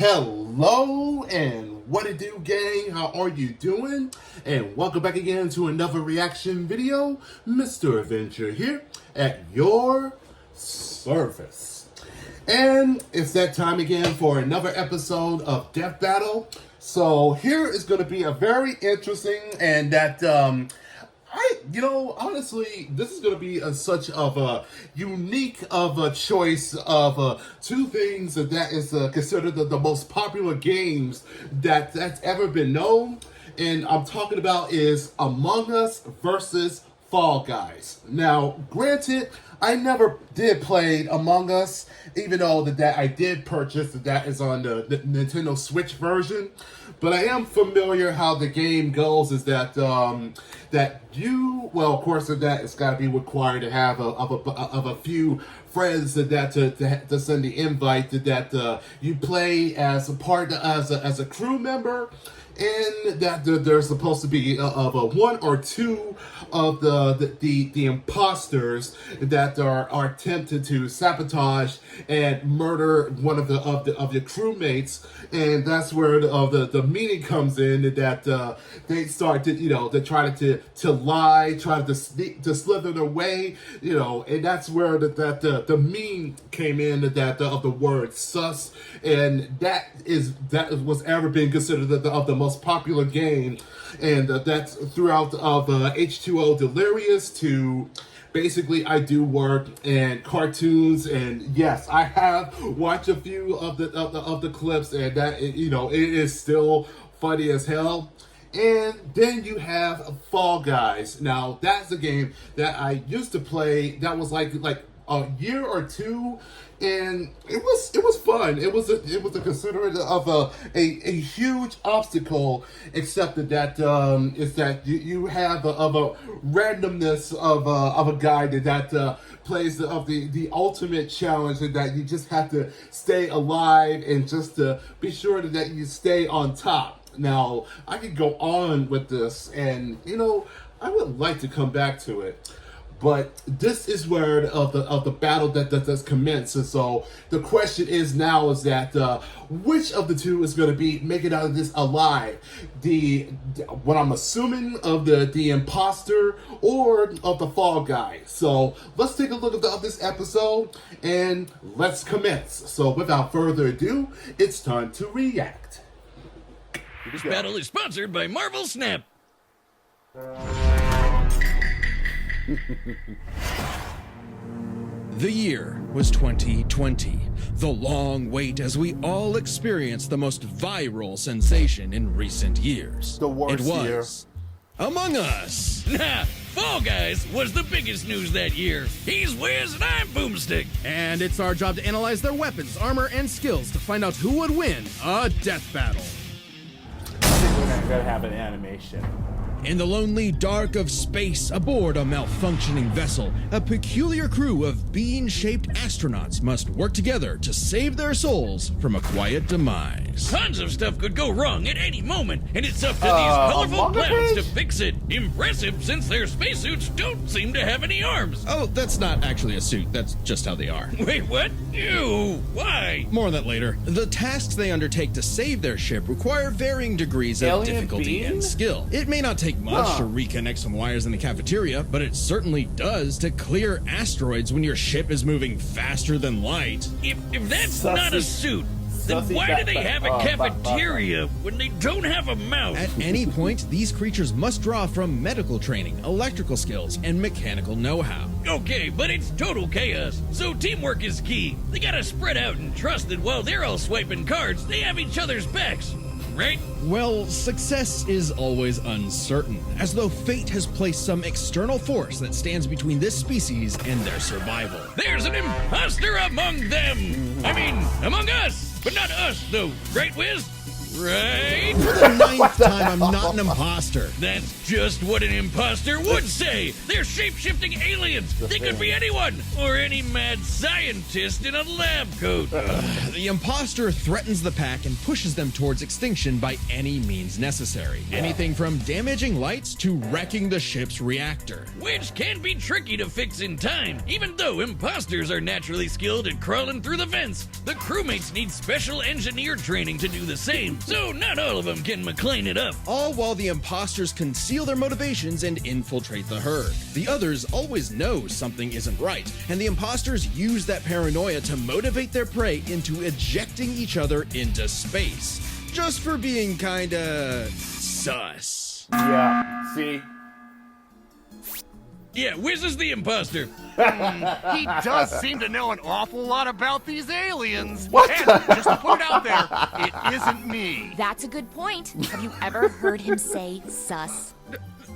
Hello and what it do, gang? How are you doing? And welcome back again to another reaction video. Mr. Adventure here at your service. And it's that time again for another episode of Death Battle. So here is going to be a very interesting and that honestly, this is going to be such of a unique of a choice of two things that is considered the most popular games that's ever been known. And I'm talking about is Among Us versus Fall Guys. Now, granted, I never did play Among Us, even though that I did purchase that is on the Nintendo Switch version. But I am familiar how the game goes. Is that that you, well, of course, that it's got to be required to have of a few friends to send the invite that you play as a part as a crew member. And that there's supposed to be of a one or two of the imposters that are tempted to sabotage and murder one of your crewmates, and that's where the meeting comes in. That they start to try to lie, try to slither their way, and that's where the meme came in that of the word sus, and that was ever been considered of the most popular game, and that's throughout of H2O Delirious to basically I Do Work and cartoons. And yes, I have watched a few of the clips, and that it is still funny as hell. And then you have Fall Guys. Now that's a game that I used to play. That was like a year or two, and it was fun. It was a considerate of a huge obstacle, except that is that you have a randomness of a guy that plays the ultimate challenge, and that you just have to stay alive and just to be sure that you stay on top. Now I could go on with this, and I would like to come back to it. But this is where of the battle that does commence. And so the question is now is that which of the two is going to be making out of this alive? What I'm assuming of the imposter or of the Fall Guy. So let's take a look at this episode and let's commence. So without further ado, it's time to react. This battle is sponsored by Marvel Snap. The year was 2020, the long wait as we all experienced the most viral sensation in recent years. The worst it was Among Us. Nah, Fall Guys was the biggest news that year. He's Wiz and I'm Boomstick. And it's our job to analyze their weapons, armor, and skills to find out who would win a death battle. I think we're gonna have an animation. In the lonely dark of space, aboard a malfunctioning vessel, a peculiar crew of bean-shaped astronauts must work together to save their souls from a quiet demise. Tons of stuff could go wrong at any moment, and it's up to these colorful clowns to fix it. Impressive, since their spacesuits don't seem to have any arms. Oh, that's not actually a suit, that's just how they are. Wait, what? Ew, why? More on that later. The tasks they undertake to save their ship require varying degrees of difficulty and skill. It may not take much to reconnect some wires in the cafeteria, but it certainly does to clear asteroids when your ship is moving faster than light. If that's not a suit, then why do they have a cafeteria when they don't have a mouth? At any point, these creatures must draw from medical training, electrical skills, and mechanical know-how. Okay, but it's total chaos, so teamwork is key. They gotta spread out and trust that while they're all swiping cards, they have each other's backs. Right? Well, success is always uncertain, as though fate has placed some external force that stands between this species and their survival. There's an imposter among them! I mean, among us! But not us, though, right, Wiz? Right? For the 9th time, I'm not an imposter. That's just what an imposter would say. They're shape-shifting aliens. They could be anyone, or any mad scientist in a lab coat. The imposter threatens the pack and pushes them towards extinction by any means necessary. Anything from damaging lights to wrecking the ship's reactor. Which can be tricky to fix in time. Even though imposters are naturally skilled at crawling through the vents, the crewmates need special engineer training to do the same. So not all of them can McLean it up. All while the imposters conceal their motivations and infiltrate the herd. The others always know something isn't right, and the imposters use that paranoia to motivate their prey into ejecting each other into space. Just for being kinda sus. Yeah, see? Yeah, Wiz is the imposter. He does seem to know an awful lot about these aliens. What And the- just to put it out there, it isn't me. That's a good point. Have you ever heard him say sus?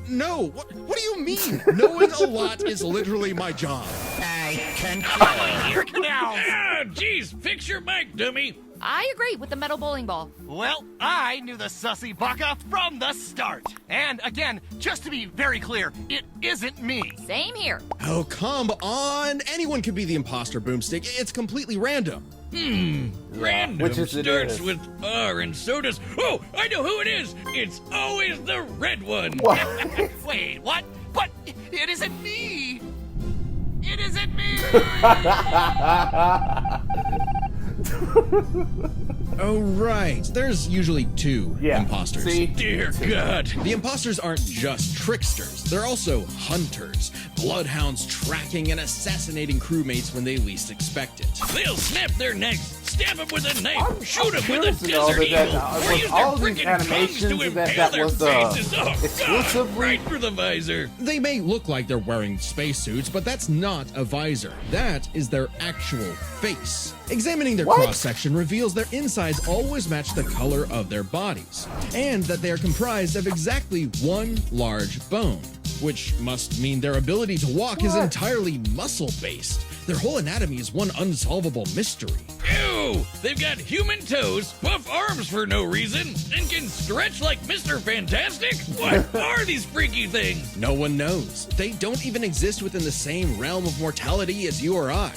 No, what do you mean? Knowing a lot is literally my job. Here, canals. Ah, jeez, fix your mic, dummy. I agree with the metal bowling ball. Well, I knew the sussy baka from the start. And again, just to be very clear, it isn't me. Same here. Oh, come on. Anyone could be the imposter, Boomstick. It's completely random. Random which is it starts is. with R and so does... Oh, I know who it is. It's always the red one. Wait, what? But it isn't me. It isn't me. Oh, right. There's usually two Yeah. imposters. See? Dear God. The imposters aren't just tricksters, they're also hunters, bloodhounds tracking and assassinating crewmates when they least expect it. They'll snap their necks, stab them with a knife, shoot them curious with a to know desert that eagle, or was use all their these frickin' tongues to animations impale that their was, faces. Oh, God, exclusively- right through the visor. They may look like they're wearing spacesuits, but that's not a visor. That is their actual face. Examining their What? cross-section reveals their insides always match the color of their bodies, and that they are comprised of exactly one large bone, which must mean their ability to walk is entirely muscle-based. Their whole anatomy is one unsolvable mystery. Ew! They've got human toes, buff arms for no reason, and can stretch like Mr. Fantastic? What are these freaky things? No one knows. They don't even exist within the same realm of mortality as you or I.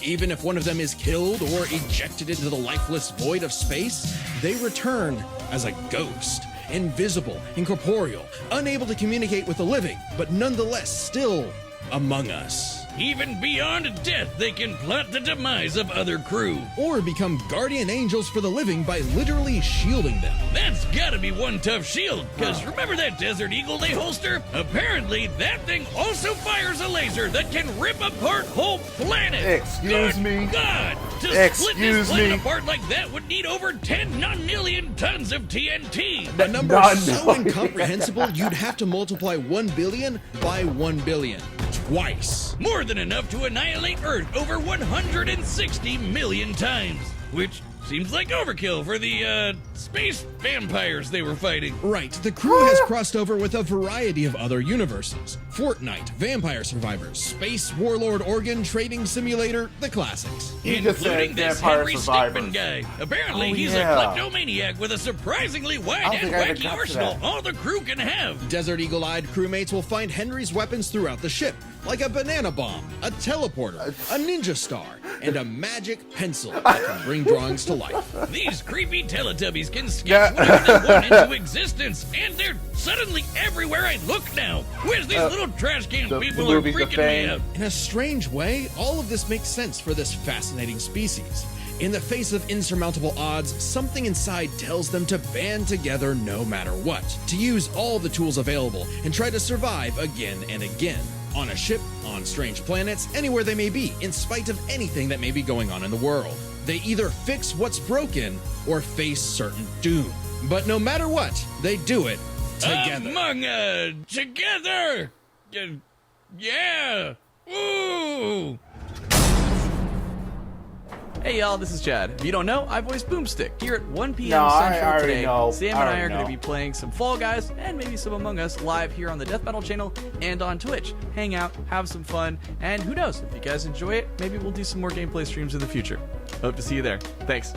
Even if one of them is killed or ejected into the lifeless void of space, they return as a ghost. Invisible, incorporeal, unable to communicate with the living, but nonetheless still among us. Even beyond death, they can plot the demise of other crew. Or become guardian angels for the living by literally shielding them. That's gotta be one tough shield, because remember that Desert Eagle they holster? Apparently, that thing also fires a laser that can rip apart whole planets. Excuse Good me? God! To split Excuse this planet me? apart like that would need over 10 non-million tons of TNT. A number None. so incomprehensible you'd have to multiply 1 billion by 1 billion. Twice. More than enough to annihilate Earth over 160 million times. Which seems like overkill for the, space vampires they were fighting. Right, the crew has crossed over with a variety of other universes. Fortnite, Vampire Survivors, Space Warlord Organ Trading Simulator, the classics. He just said Including this Vampire Henry Survivors. Stickmin guy. Apparently, Oh, he's yeah. a kleptomaniac with a surprisingly wide don't and think I ever wacky got to arsenal that. all the crew can have. Desert Eagle-eyed crewmates will find Henry's weapons throughout the ship, like a banana bomb, a teleporter, a ninja star, and a magic pencil that can bring drawings to life. These creepy Teletubbies can sketch Yeah. whatever they want into existence, and they're suddenly everywhere I look now. Where's these little trash can the people are movie The freaking me Thing. out? In a strange way, all of this makes sense for this fascinating species. In the face of insurmountable odds, something inside tells them to band together no matter what, to use all the tools available and try to survive again and again. On a ship, on strange planets, anywhere they may be, in spite of anything that may be going on in the world. They either fix what's broken or face certain doom. But no matter what, they do it together. Together! Yeah! Ooh! Hey y'all, this is Chad. If you don't know, I voice Boomstick here at 1 p.m. No, I Central already today. know. Sam I and I already are going know. to be playing some Fall Guys and maybe some Among Us live here on the DeathBattle channel and on Twitch. Hang out, have some fun, and who knows, if you guys enjoy it, maybe we'll do some more gameplay streams in the future. Hope to see you there. Thanks.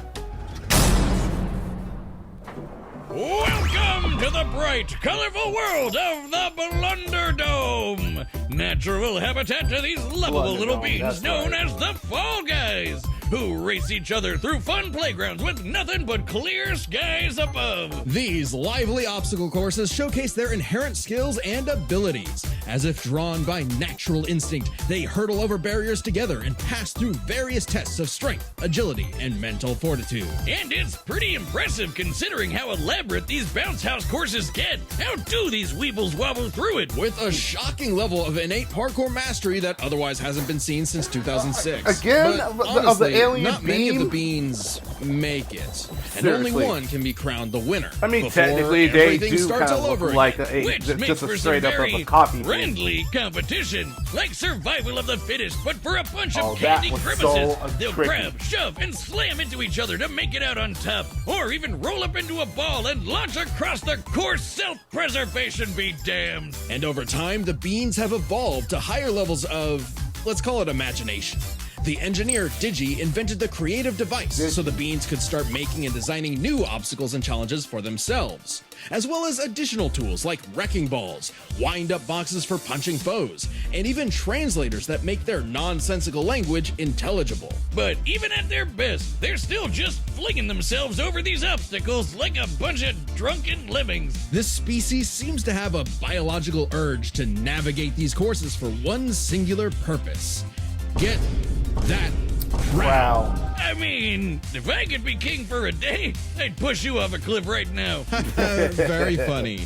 Welcome to the bright, colorful world of the Blunderdome, natural habitat to these lovable little beings known as the Fall Guys, who race each other through fun playgrounds with nothing but clear skies above. These lively obstacle courses showcase their inherent skills and abilities. As if drawn by natural instinct, they hurdle over barriers together and pass through various tests of strength, agility, and mental fortitude. And it's pretty impressive considering how elaborate these bounce house courses get. How do these weebles wobble through it? With a shocking level of innate parkour mastery that otherwise hasn't been seen since 2006. Again, But of the honestly, alien not many of beam? the beans make it. And Seriously. only one can be crowned the winner. I mean, before technically, they everything do starts kind of all over look like again. Which makes just for a some straight up of very a copy. Beam. friendly competition, like survival of the fittest, but for a bunch of Oh, that candy was grimaces. so They'll tricky. grab, shove, and slam into each other to make it out on top, or even roll up into a ball and launch across the course. Self-preservation be damned. And over time, the beans have evolved to higher levels of, let's call it imagination. The engineer Digi invented the creative device so the beans could start making and designing new obstacles and challenges for themselves, as well as additional tools like wrecking balls, wind-up boxes for punching foes, and even translators that make their nonsensical language intelligible. But even at their best, they're still just flinging themselves over these obstacles like a bunch of drunken lemmings. This species seems to have a biological urge to navigate these courses for one singular purpose. Get that crown. Wow. I mean, if I could be king for a day, I'd push you off a cliff right now. Very funny.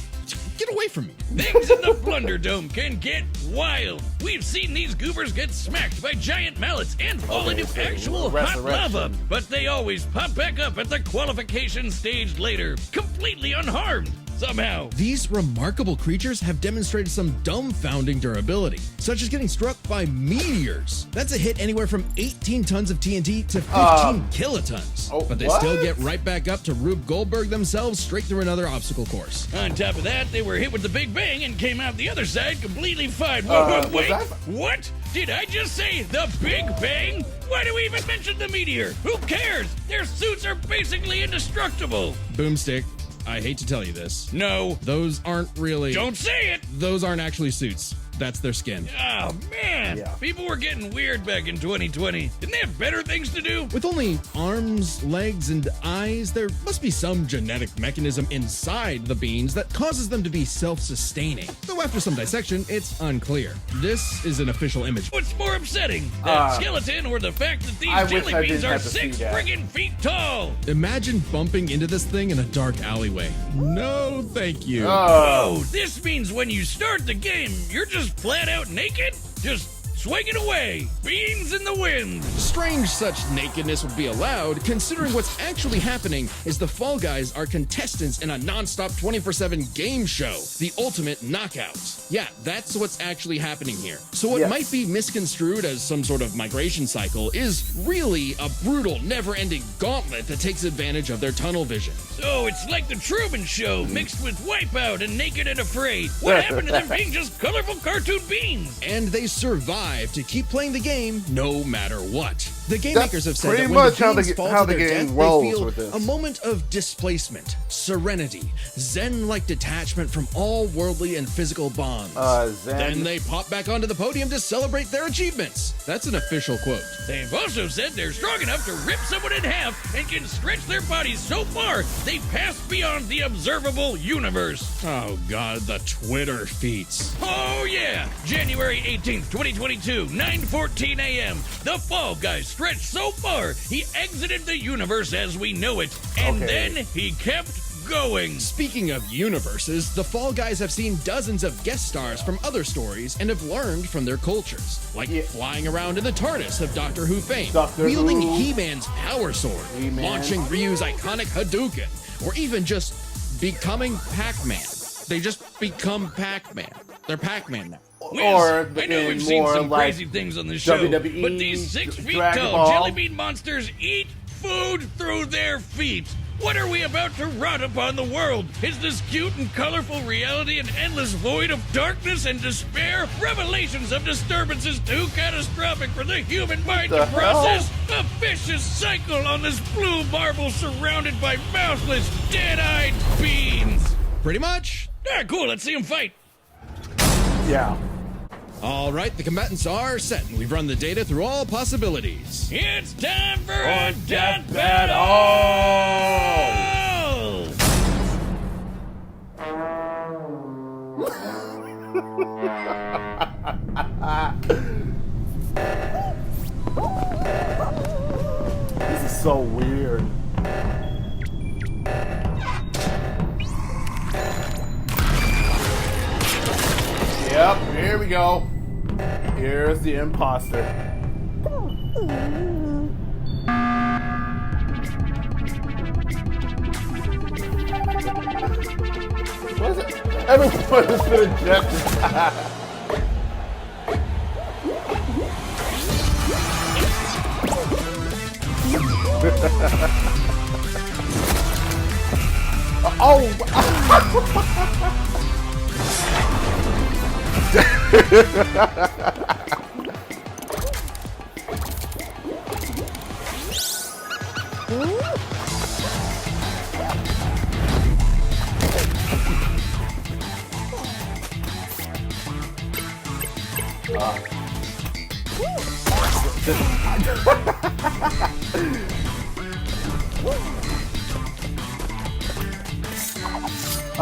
Get away from me. Things in the Blunderdome can get wild. We've seen these goobers get smacked by giant mallets and fall into actual hot resurrection. lava, but they always pop back up at the qualification stage later, completely unharmed. Somehow. These remarkable creatures have demonstrated some dumbfounding durability, such as getting struck by meteors. That's a hit anywhere from 18 tons of TNT to 15 kilotons. But they still get right back up to Rube Goldberg themselves straight through another obstacle course. On top of that, they were hit with the Big Bang and came out the other side completely fine. Wait, what? Did I just say the Big Bang? Why do we even mention the meteor? Who cares? Their suits are basically indestructible. Boomstick, I hate to tell you this. No. Those aren't really... Don't say it! Those aren't actually suits. That's their skin. Oh, man. Yeah. People were getting weird back in 2020. Didn't they have better things to do? With only arms, legs, and eyes, there must be some genetic mechanism inside the beans that causes them to be self-sustaining. Though after some dissection, it's unclear. This is an official image. What's more upsetting, that skeleton or the fact that I these wish jelly I beans didn't are have to see 6 that. friggin' feet tall? Imagine bumping into this thing in a dark alleyway. No, thank you. Oh, this means when you start the game, you're just flat out naked? Just swinging away, beans in the wind. Strange such nakedness would be allowed, considering what's actually happening is the Fall Guys are contestants in a non-stop 24/7 game show, the Ultimate Knockout. Yeah, that's what's actually happening here. So what might be misconstrued as some sort of migration cycle is really a brutal, never-ending gauntlet that takes advantage of their tunnel vision. So it's like the Truman Show mixed with Wipeout and Naked and Afraid. What happened to them being just colorful cartoon beans? And they survive to keep playing the game no matter what. The game That's makers have said pretty that when much the how beings the- fall how to the their game death, rolls they feel with this. a moment of displacement, serenity, zen-like detachment from all worldly and physical bonds. Then they pop back onto the podium to celebrate their achievements. That's an official quote. They've also said they're strong enough to rip someone in half and can stretch their bodies so far they pass beyond the observable universe. Oh god, the Twitter feats. Oh yeah! January 18th, 2022, 9:14 a.m. The Fall Guy stretched so far, he exited the universe as we know it, and then he kept going. Speaking of universes, the Fall Guys have seen dozens of guest stars from other stories and have learned from their cultures, like flying around in the TARDIS of Doctor Who fame, wielding He-Man's power sword, launching Ryu's iconic Hadouken, or even just becoming Pac-Man. They just become Pac-Man. They're Pac-Man now. Wiz, Or I know we've in seen more some like crazy things on the show, WWE, but these 6 feet Dragon tall Ball. jelly bean monsters eat food through their feet. What are we about to rot upon the world? Is this cute and colorful reality an endless void of darkness and despair? Revelations of disturbances too catastrophic for the human mind to process? A vicious cycle on this blue marble surrounded by mouthless, dead-eyed beings. Pretty much. Ah, cool. Let's see them fight. Yeah. All right, the combatants are set, and we've run the data through all possibilities. It's time for a Death death Battle! This is so weird. Yep, here we go. Here's the imposter. What is it? Everyone has been ejected.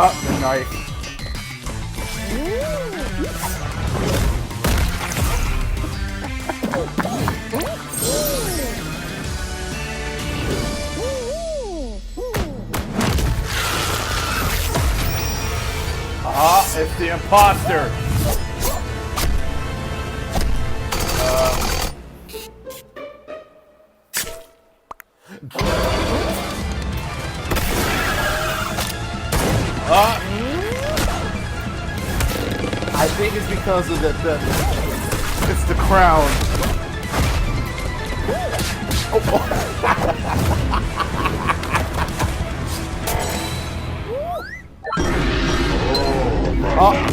The knife. It's the imposter. I think it's because of it's the crown.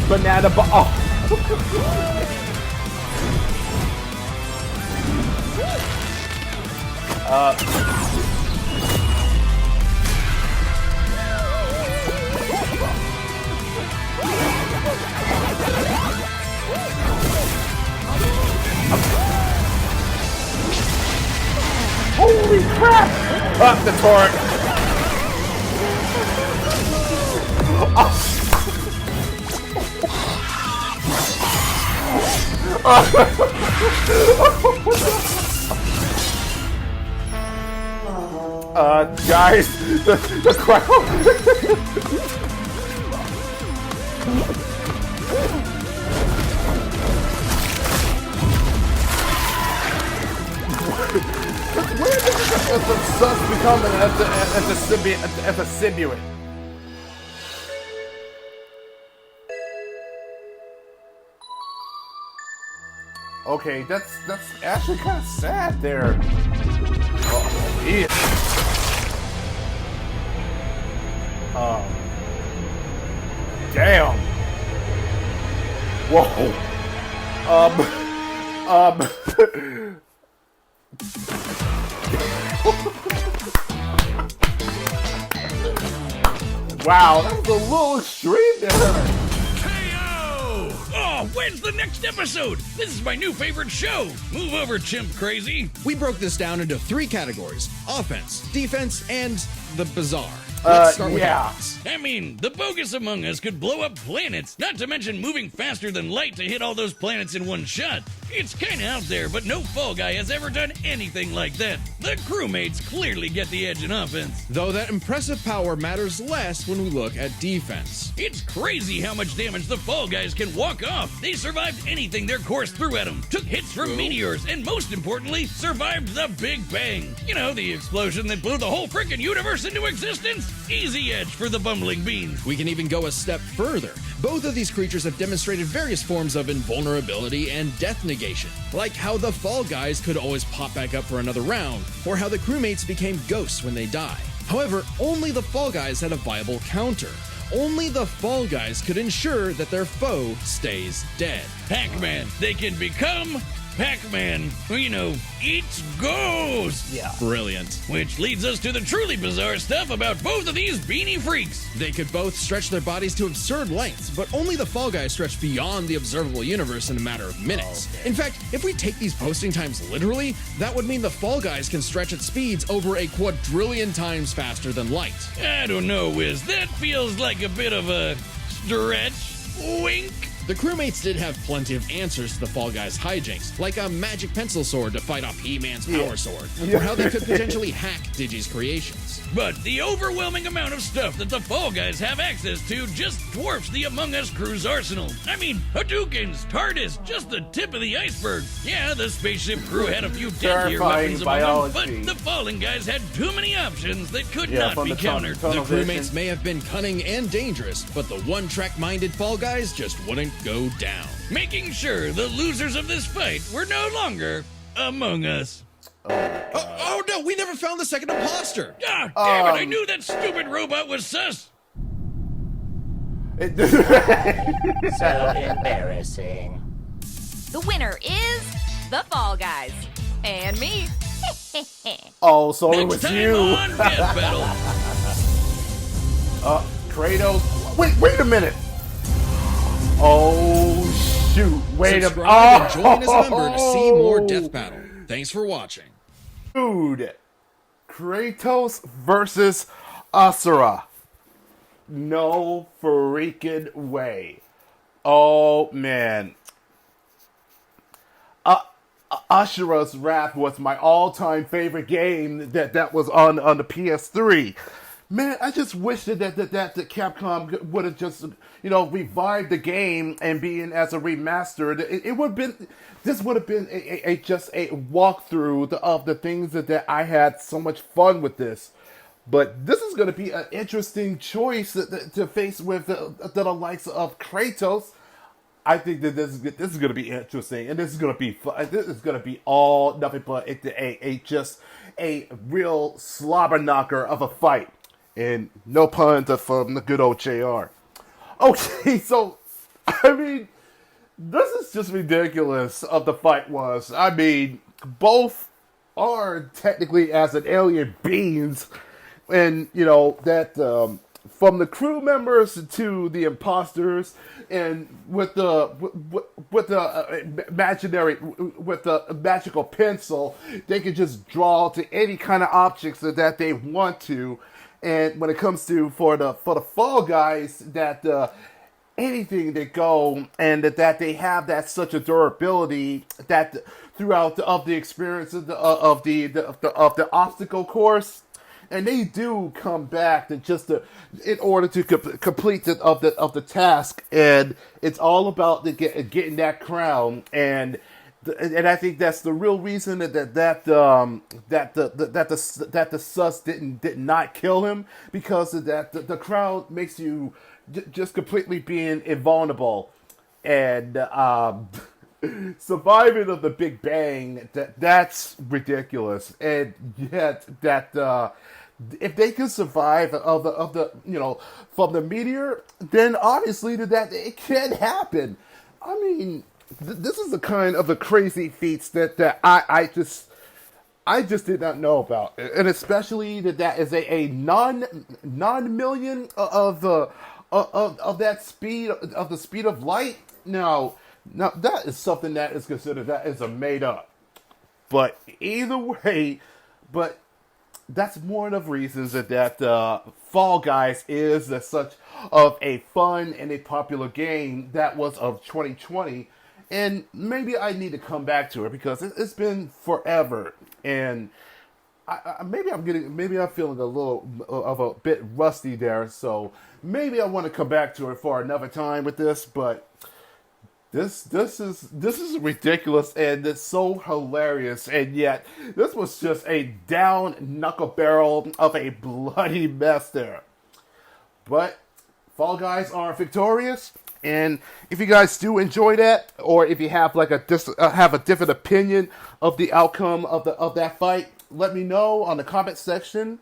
Banana holy crap! Up the torque. Guys, the crowd. Where did the sus become an symbiote? Okay, that's actually kind of sad there. Oh, yeah. Damn. Whoa. Wow, that was a little extreme there. Oh, when's the next episode? This is my new favorite show. Move over, chimp crazy. We broke this down into 3 categories: offense, defense, and the bizarre. Let's start with offense. I mean, the bogus among us could blow up planets, not to mention moving faster than light to hit all those planets in one shot. It's kinda out there, but no Fall Guy has ever done anything like that. The crewmates clearly get the edge in offense. Though that impressive power matters less when we look at defense. It's crazy how much damage the Fall Guys can walk off. They survived anything their course threw at them, took hits from meteors, and most importantly, survived the Big Bang. You know, the explosion that blew the whole frickin' universe into existence? Easy edge for the bumbling beans. We can even go a step further. Both of these creatures have demonstrated various forms of invulnerability and death negation, like how the Fall Guys could always pop back up for another round, or how the crewmates became ghosts when they die. However, only the Fall Guys had a viable counter. Only the Fall Guys could ensure that their foe stays dead. Pac-Man, they can become Pac-Man, you know, eats ghosts. Yeah. Brilliant. Which leads us to the truly bizarre stuff about both of these beanie freaks. They could both stretch their bodies to absurd lengths, but only the Fall Guys stretch beyond the observable universe in a matter of minutes. In fact, if we take these posting times literally, that would mean the Fall Guys can stretch at speeds over a quadrillion times faster than light. I don't know, Wiz. That feels like a bit of a stretch. Wink. The crewmates did have plenty of answers to the Fall Guys' hijinks, like a magic pencil sword to fight off He-Man's power sword, or how they could potentially hack Digi's creations. But the overwhelming amount of stuff that the Fall Guys have access to just dwarfs the Among Us crew's arsenal. I mean, Hadoukens, TARDIS, just the tip of the iceberg. Yeah, the spaceship crew had a few deadlier weapons among them, but the Fallen Guys had too many options that could not be countered. The crewmates may have been cunning and dangerous, but the one-track-minded Fall Guys just wouldn't go down. Making sure the losers of this fight were no longer Among Us. Oh no, we never found the second imposter! Ah, damn it, I knew that stupid robot was sus! So embarrassing. The winner is the Fall Guys. And me. Oh, so it Next was time you. on Death Battle. Kratos. Wait a minute. Oh, shoot. Wait a minute. Subscribe and join as a member to see more Death Battle. Thanks for watching. Dude. Kratos versus Asura. No freaking way. Oh, man. Asura's Wrath was my all-time favorite game that was on the PS3. Man, I just wish that Capcom would have just, revived the game and being as a remastered. It would have been, this would have been just a walkthrough of the things that I had so much fun with this. But this is going to be an interesting choice to face with the likes of Kratos. I think that this is going to be interesting, and this is going to be fun. This is going to be all nothing but just a real slobber knocker of a fight. And no pun from the good old JR. Okay, so, I mean, this is just ridiculous of the fight was. I mean, both are technically as an alien beings. And, from the crew members to the imposters, and with the magical pencil, they can just draw to any kind of objects that they want to. And when it comes to for the Fall Guys, that anything they go and that they have that such a durability that throughout the experience of the obstacle course, and they do come back in order to complete the task, and it's all about getting that crown. And I think that's the real reason that the sus did not kill him, because of that the crown makes you just completely being invulnerable, and surviving of the Big Bang, that's ridiculous. And yet that if they can survive of the from the meteor, then obviously that it can happen. I mean, this is the kind of the crazy feats that I just did not know about, and especially that is a non-million of that speed of the speed of light. Now that is something that is considered that is a made up. But either way, that's one of the reasons that Fall Guys is such of a fun and a popular game that was of 2020. And maybe I need to come back to it because it's been forever, and maybe I'm feeling a little of a bit rusty there. So maybe I want to come back to it for another time with this. But this is ridiculous, and it's so hilarious, and yet this was just a down knuckle barrel of a bloody mess there. But Fall Guys are victorious. And if you guys do enjoy that, or if you have have a different opinion of the outcome of that fight, let me know on the comment section.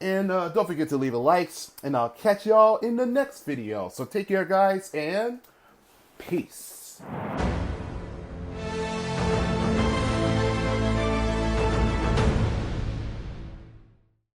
And don't forget to leave a like, and I'll catch y'all in the next video. So take care, guys, and peace.